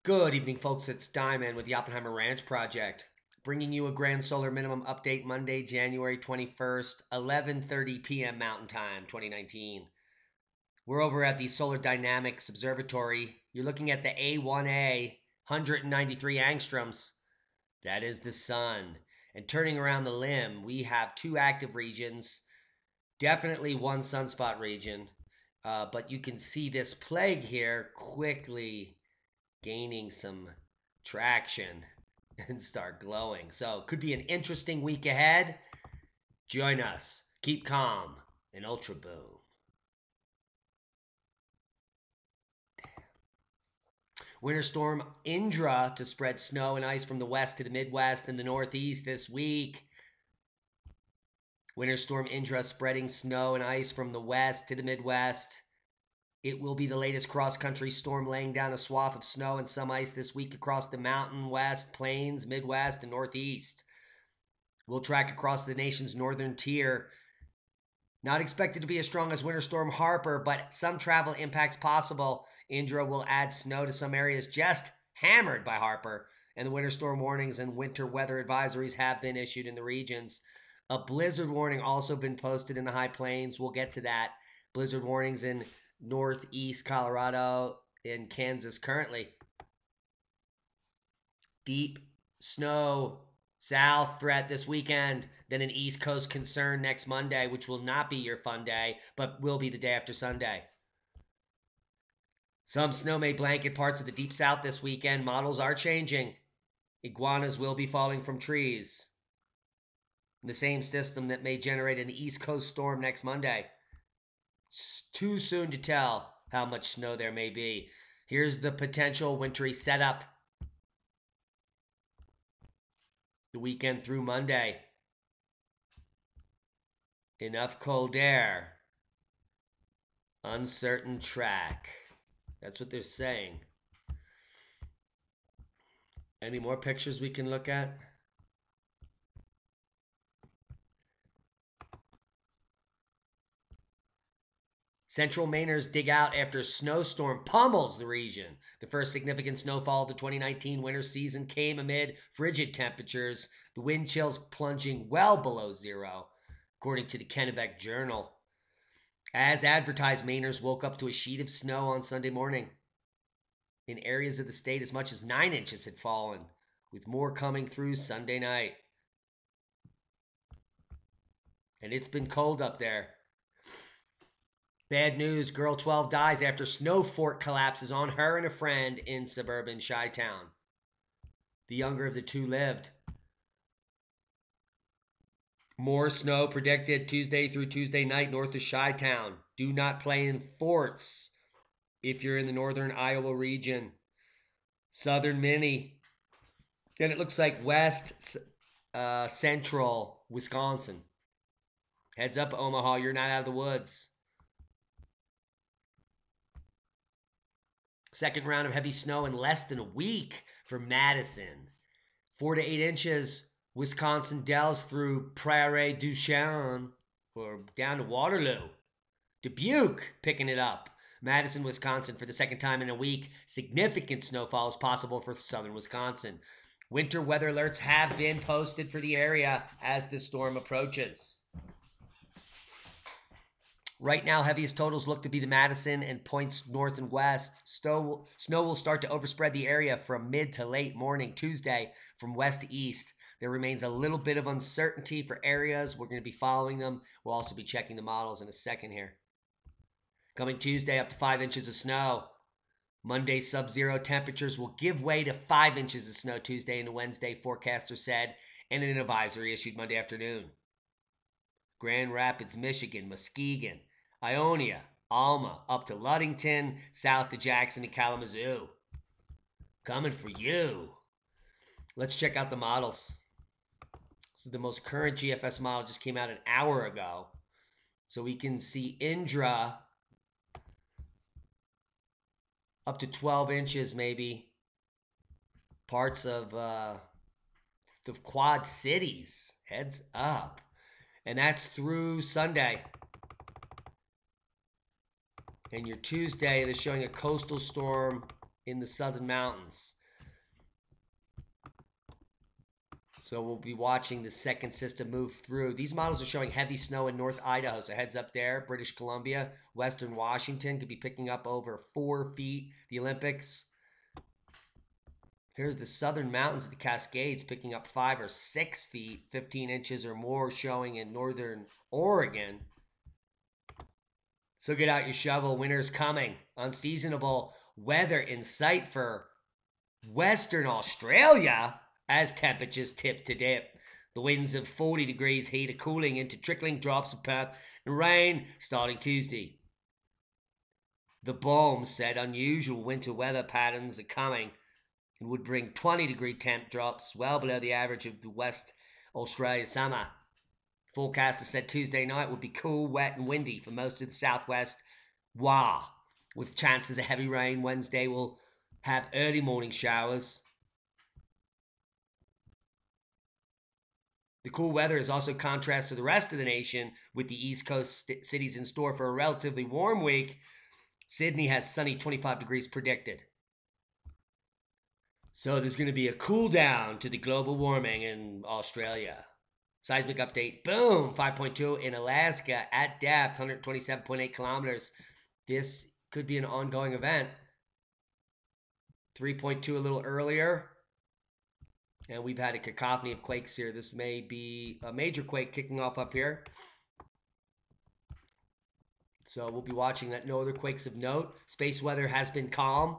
Good evening, folks. It's Diamond with the Oppenheimer Ranch Project, bringing you a grand solar minimum update Monday, January 21st, 11:30 p.m. Mountain Time, 2019. We're over at the Solar Dynamics Observatory. You're looking at the A1A, 193 angstroms. That is the sun. And turning around the limb, we have two active regions, definitely one sunspot region, but you can see this plague here quickly gaining some traction and start glowing. So could be an interesting week ahead. Join us. Keep calm and ultra boom. Winter storm Indra to spread snow and ice from the west to the Midwest and the Northeast this week. Winter storm Indra spreading snow and ice from the west to the Midwest. It will be the latest cross-country storm, laying down a swath of snow and some ice this week across the mountain west, plains, Midwest, and Northeast. We'll track across the nation's northern tier. Not expected to be as strong as Winter Storm Harper, but some travel impacts possible. Indra will add snow to some areas just hammered by Harper, and the winter storm warnings and winter weather advisories have been issued in the regions. A blizzard warning also been posted in the high plains. We'll get to that. Blizzard warnings in northeast Colorado and Kansas currently. Deep snow south threat this weekend, then an East Coast concern next Monday, which will not be your fun day, but will be the day after Sunday. Some snow may blanket parts of the deep south this weekend. Models are changing. Iguanas will be falling from trees. The same system that may generate an East Coast storm next Monday. It's too soon to tell how much snow there may be. Here's the potential wintry setup. The weekend through Monday. Enough cold air. Uncertain track. That's what they're saying. Any more pictures we can look at? Central Mainers dig out after snowstorm pummels the region. The first significant snowfall of the 2019 winter season came amid frigid temperatures, the wind chills plunging well below zero, according to the Kennebec Journal. As advertised, Mainers woke up to a sheet of snow on Sunday morning. In areas of the state, as much as 9 inches had fallen, with more coming through Sunday night. And it's been cold up there. Bad news, girl 12 dies after snow fort collapses on her and a friend in suburban Chi-Town. The younger of the two lived. More snow predicted Tuesday through Tuesday night north of Chi-Town. Do not play in forts if you're in the northern Iowa region. Southern Mini. Then it looks like west central Wisconsin. Heads up, Omaha, you're not out of the woods. Second round of heavy snow in less than a week for Madison. 4 to 8 inches. Wisconsin Dells through Prairie du Chien or down to Waterloo. Dubuque picking it up. Madison, Wisconsin for the second time in a week. Significant snowfall is possible for southern Wisconsin. Winter weather alerts have been posted for the area as the storm approaches. Right now, heaviest totals look to be the Madison and points north and west. Snow will start to overspread the area from mid to late morning Tuesday from west to east. There remains a little bit of uncertainty for areas. We're going to be following them. We'll also be checking the models in a second here. Coming Tuesday, up to 5 inches of snow. Monday, sub-zero temperatures will give way to 5 inches of snow Tuesday and Wednesday, forecaster said, and an advisory issued Monday afternoon. Grand Rapids, Michigan, Muskegon, Ionia, Alma, up to Ludington, south to Jackson and Kalamazoo. Coming for you. Let's check out the models. This is the most current GFS model, just came out an hour ago. So we can see Indra up to 12 inches maybe. Parts of the Quad Cities. Heads up. And that's through Sunday. And your Tuesday, they're showing a coastal storm in the southern mountains. So we'll be watching the second system move through. These models are showing heavy snow in North Idaho. So heads up there, British Columbia, Western Washington could be picking up over 4 feet. The Olympics. Here's the southern mountains of the Cascades picking up 5 or 6 feet, 15 inches or more showing in northern Oregon. So get out your shovel. Winter's coming. Unseasonable weather in sight for Western Australia as temperatures tip to dip. The winds of 40 degrees heat are cooling into trickling drops of Perth and rain starting Tuesday. The BOEM said unusual winter weather patterns are coming and would bring 20-degree temp drops well below the average of the West Australia summer. Forecaster said Tuesday night would be cool, wet, and windy for most of the southwest. With chances of heavy rain. Wednesday will have early morning showers. The cool weather is also contrast to the rest of the nation, with the East Coast cities in store for a relatively warm week. Sydney has sunny 25 degrees predicted. So there's going to be a cool down to the global warming in Australia. Seismic update, boom, 5.2 in Alaska at depth, 127.8 kilometers. This could be an ongoing event. 3.2 a little earlier. And we've had a cacophony of quakes here. This may be a major quake kicking off up here. So we'll be watching that. No other quakes of note. Space weather has been calm.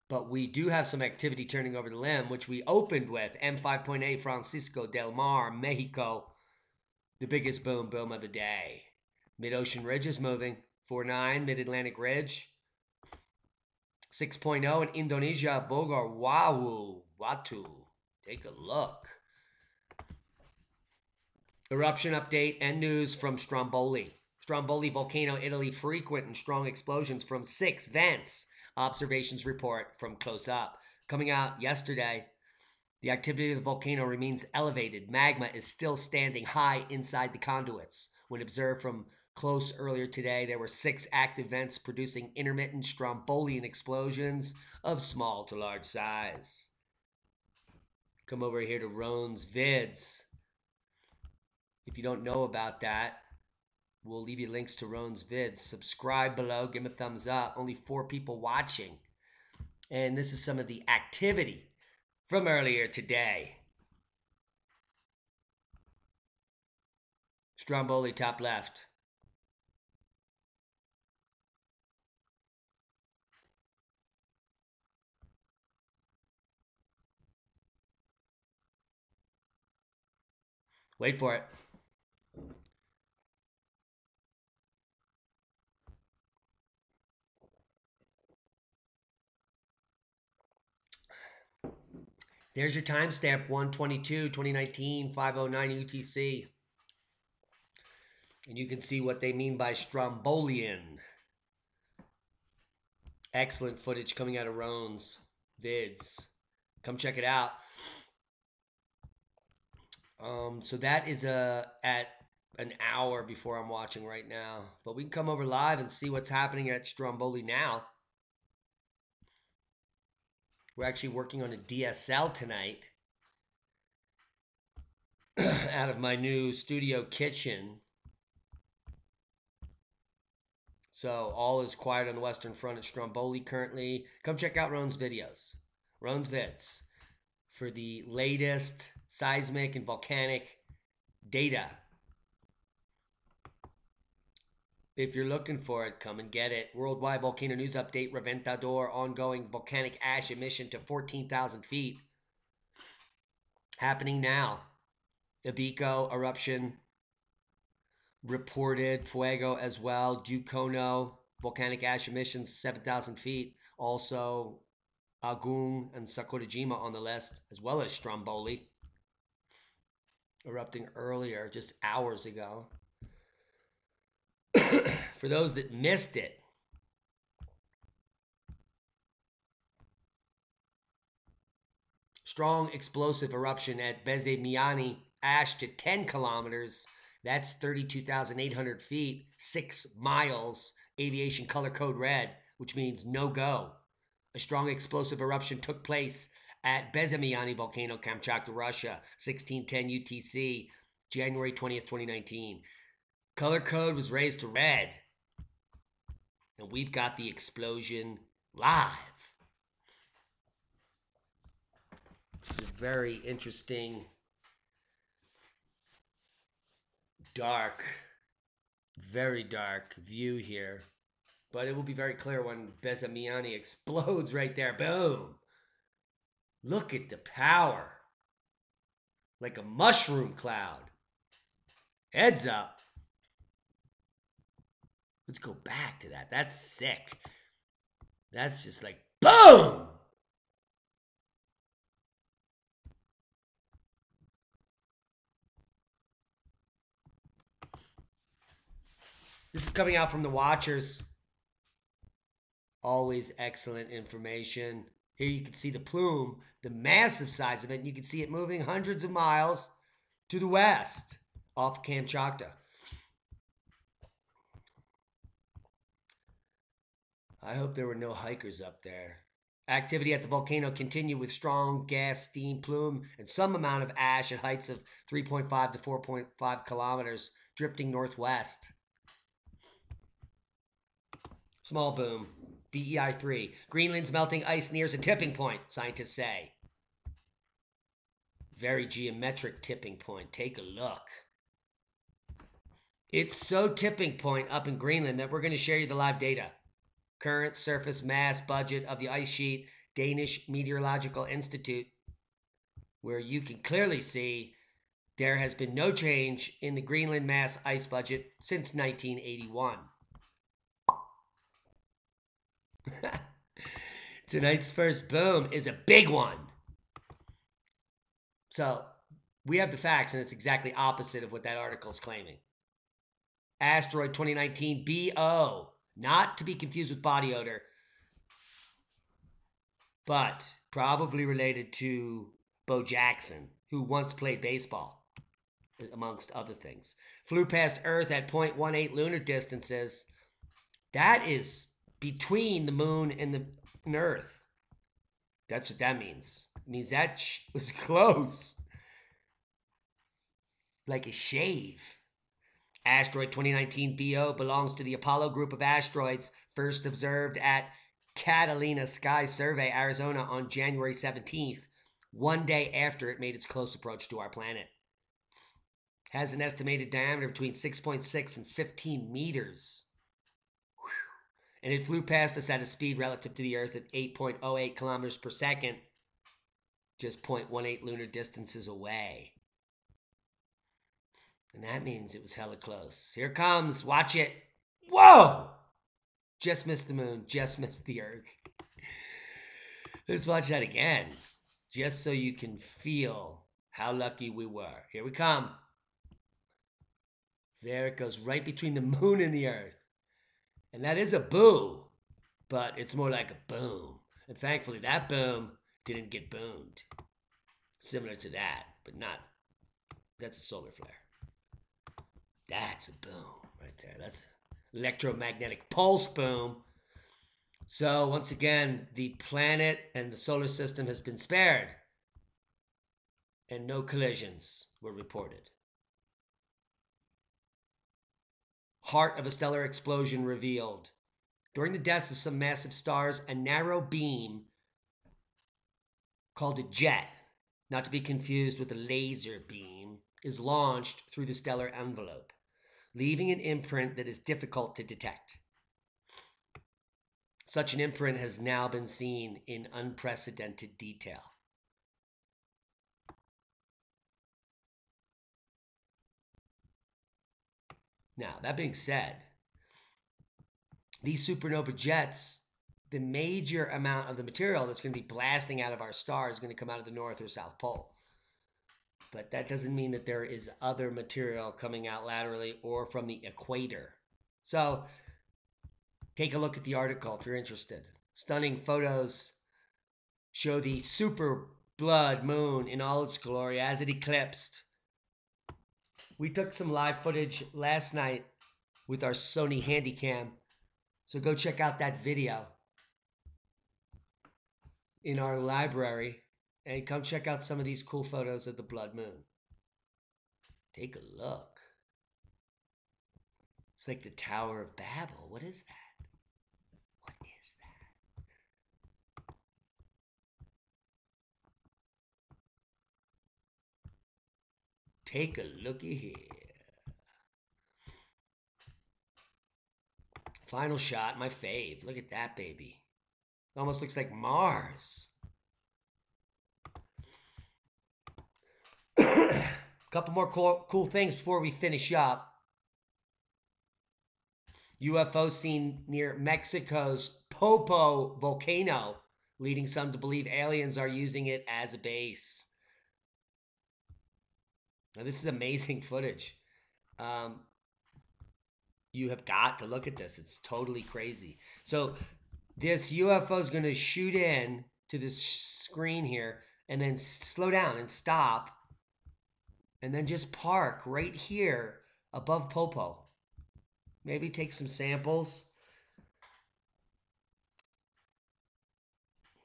But we do have some activity turning over the limb, which we opened with. M5.8 Francisco del Mar, Mexico. The biggest boom of the day. Mid-ocean ridge is moving. 4.9, Mid-Atlantic ridge. 6.0 in Indonesia, Bogor, Watu. Take a look. Eruption update and news from Stromboli. Stromboli volcano, Italy, frequent and strong explosions from 6 vents. Observations report from close up. Coming out yesterday, the activity of the volcano remains elevated. Magma is still standing high inside the conduits. When observed from close earlier today, there were 6 active vents producing intermittent Strombolian explosions of small to large size. Come over here to Roan's Vids. If you don't know about that, we'll leave you links to Roan's Vids. Subscribe below, give him a thumbs up. Only 4 people watching. And this is some of the activity from earlier today. Stromboli, top left. Wait for it. There's your timestamp, 1/22/2019, 5:09 UTC. And you can see what they mean by Strombolian. Excellent footage coming out of Roan's Vids. Come check it out. So that is at an hour before I'm watching right now. But we can come over live and see what's happening at Stromboli now. We're actually working on a DSL tonight out of my new studio kitchen. So all is quiet on the Western Front at Stromboli currently. Come check out Roan's videos, Roan's Vids, for the latest seismic and volcanic data. If you're looking for it, come and get it. Worldwide volcano news update, Reventador, ongoing volcanic ash emission to 14,000 feet. Happening now. Ibico eruption reported. Fuego as well. Ducono, volcanic ash emissions, 7,000 feet. Also, Agung and Sakurajima on the list, as well as Stromboli. Erupting earlier, just hours ago. For those that missed it, strong explosive eruption at Bezymianny, ash to 10 kilometers. That's 32,800 feet, 6 miles. Aviation color code red, which means no go. A strong explosive eruption took place at Bezymianny volcano, Kamchatka, Russia, 1610 UTC, January 20th, 2019. Color code was raised to red. And we've got the explosion live. This is a very interesting, dark, very dark view here. But it will be very clear when Bezymianny explodes right there. Boom. Look at the power. Like a mushroom cloud. Heads up. Let's go back to that. That's sick. That's just like, boom! This is coming out from the Watchers. Always excellent information. Here you can see the plume, the massive size of it, and you can see it moving hundreds of miles to the west off Kamchatka. I hope there were no hikers up there. Activity at the volcano continued with strong gas steam plume and some amount of ash at heights of 3.5 to 4.5 kilometers, drifting northwest. Small boom. VEI 3. Greenland's melting ice nears a tipping point, scientists say. Very geometric tipping point. Take a look. It's so tipping point up in Greenland that we're going to share you the live data. Current surface mass budget of the ice sheet, Danish Meteorological Institute, where you can clearly see there has been no change in the Greenland mass ice budget since 1981. Tonight's first boom is a big one. So we have the facts, and it's exactly opposite of what that article is claiming. Asteroid 2019 BO, not to be confused with body odor, but probably related to Bo Jackson, who once played baseball, amongst other things. Flew past Earth at 0.18 lunar distances. That is between the moon and Earth. That's what that means. It means that was close. Like a shave. Asteroid 2019 BO belongs to the Apollo group of asteroids first observed at Catalina Sky Survey, Arizona on January 17th, one day after it made its close approach to our planet. Has an estimated diameter between 6.6 and 15 meters. And it flew past us at a speed relative to the Earth at 8.08 kilometers per second, just 0.18 lunar distances away. And that means it was hella close. Here it comes. Watch it. Whoa! Just missed the moon. Just missed the Earth. Let's watch that again. Just so you can feel how lucky we were. Here we come. There it goes right between the moon and the Earth. And that is a boo, but it's more like a boom. And thankfully, that boom didn't get boomed. Similar to that, but not. That's a solar flare. That's a boom right there. That's an electromagnetic pulse boom. So once again, the planet and the solar system has been spared. And no collisions were reported. Heart of a stellar explosion revealed. During the deaths of some massive stars, a narrow beam called a jet, not to be confused with a laser beam, is launched through the stellar envelope, leaving an imprint that is difficult to detect. Such an imprint has now been seen in unprecedented detail. Now, that being said, these Supernovae Jets, the major amount of the material that's going to be blasting out of our star is going to come out of the North or South Pole. But that doesn't mean that there is other material coming out laterally or from the equator. So, take a look at the article if you're interested. Stunning photos show the super blood moon in all its glory as it eclipsed. We took some live footage last night with our Sony Handycam, so go check out that video. in our library and come check out some of these cool photos of the blood moon. Take a look. It's like the Tower of Babel. What is that? What is that? Take a looky here. Final shot, my fave. Look at that baby. It almost looks like Mars. Couple more cool things before we finish up. UFO seen near Mexico's Popo volcano, leading some to believe aliens are using it as a base. Now, this is amazing footage. You have got to look at this. It's totally crazy. So this UFO is going to shoot in to this screen here and then slow down and stop and then just park right here above Popo. Maybe take some samples.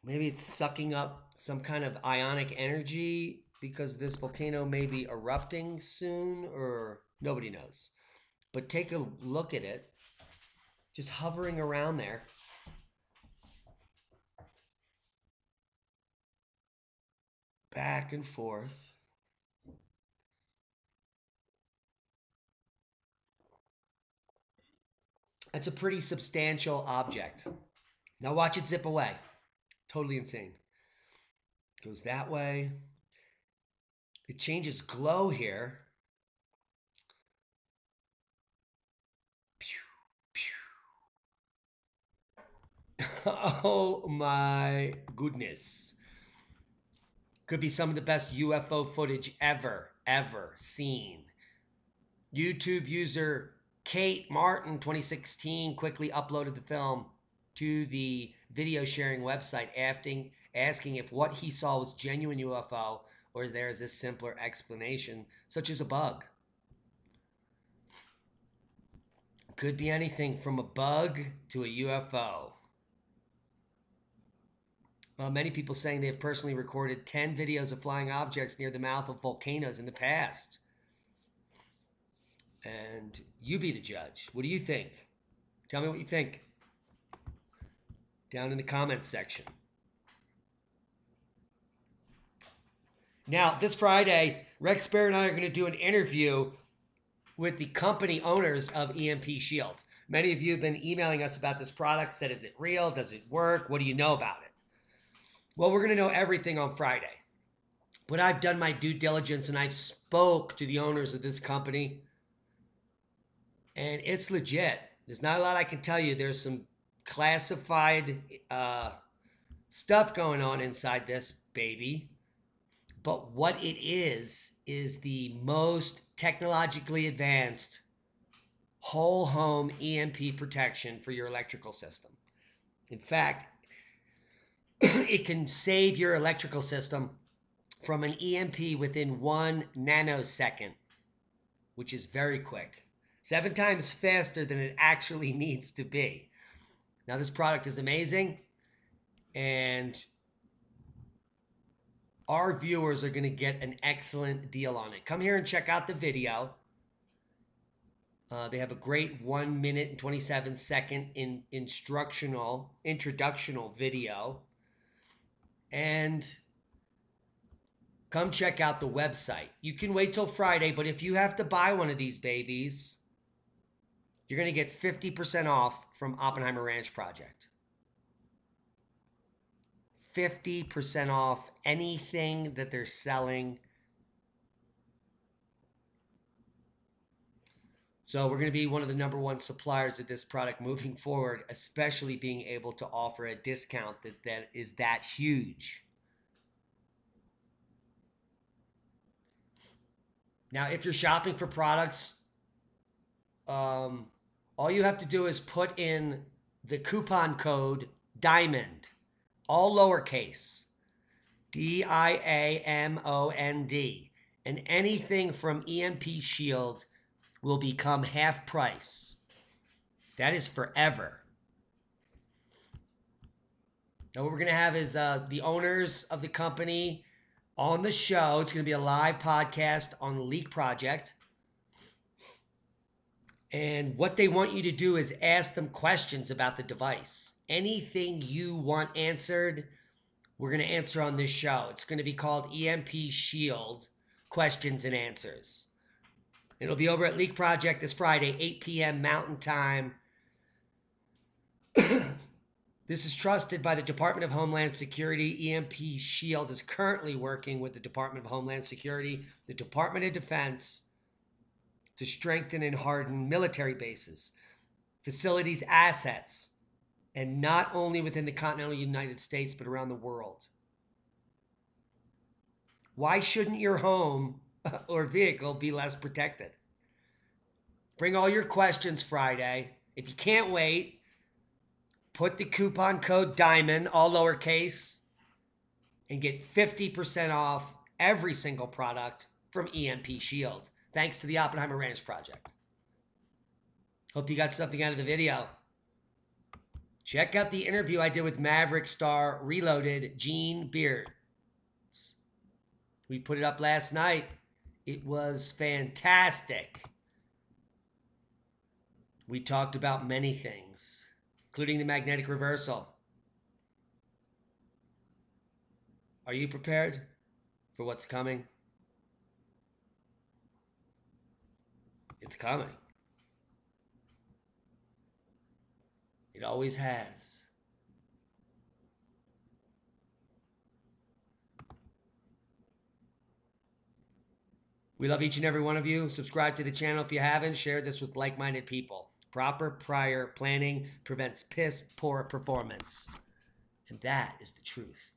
Maybe it's sucking up some kind of ionic energy because this volcano may be erupting soon, or nobody knows. But take a look at it. Just hovering around there. Back and forth. It's a pretty substantial object. Now watch it zip away. Totally insane. Goes that way. It changes glow here. Pew, pew. Oh my goodness. Could be some of the best UFO footage ever seen. YouTube user Kate Martin 2016 quickly uploaded the film to the video sharing website asking if what he saw was genuine UFO or is there this simpler explanation, such as a bug. Could be anything from a bug to a UFO. Well, many people saying they have personally recorded 10 videos of flying objects near the mouth of volcanoes in the past. And you be the judge. What do you think? Tell me what you think down in the comments section. Now, this Friday, Rex Bear and I are going to do an interview with the company owners of EMP Shield. Many of you have been emailing us about this product, said, is it real? Does it work? What do you know about it? Well, we're going to know everything on Friday. But I've done my due diligence and I've spoke to the owners of this company. And it's legit. There's not a lot I can tell you. There's some classified stuff going on inside this baby. But what it is the most technologically advanced whole home EMP protection for your electrical system. In fact, it can save your electrical system from an EMP within 1 nanosecond, which is very quick. 7 times faster than it actually needs to be. Now, this product is amazing, and our viewers are going to get an excellent deal on it. Come here and check out the video. They have a great 1 minute and 27 second instructional video. And come check out the website. You can wait till Friday, but if you have to buy one of these babies, you're going to get 50% off from Oppenheimer Ranch Project. 50% off anything that they're selling. So we're going to be one of the #1 suppliers of this product moving forward, especially being able to offer a discount that is that huge. Now, if you're shopping for products, all you have to do is put in the coupon code DIAMOND, all lowercase, DIAMOND, and anything from EMP Shield will become half price. That is forever. Now what we're going to have is the owners of the company on the show. It's going to be a live podcast on the Leak Project. And what they want you to do is ask them questions about the device. Anything you want answered, we're going to answer on this show. It's going to be called EMP Shield Questions and Answers. It'll be over at Leak Project this Friday, 8 p.m. Mountain Time. This is trusted by the Department of Homeland Security. EMP Shield is currently working with the Department of Homeland Security, the Department of Defense, to strengthen and harden military bases, facilities, assets, and not only within the continental United States, but around the world. Why shouldn't your home or vehicle be less protected? Bring all your questions Friday. If you can't wait, put the coupon code DIAMOND, all lowercase, and get 50% off every single product from EMP Shield. Thanks to the Oppenheimer Ranch Project. Hope you got something out of the video. Check out the interview I did with Maverick star Reloaded Gene Beard. We put it up last night. It was fantastic. We talked about many things, including the magnetic reversal. Are you prepared for what's coming? It's coming. It always has. We love each and every one of you. Subscribe to the channel if you haven't. Share this with like-minded people. Proper prior planning prevents piss poor performance. And that is the truth.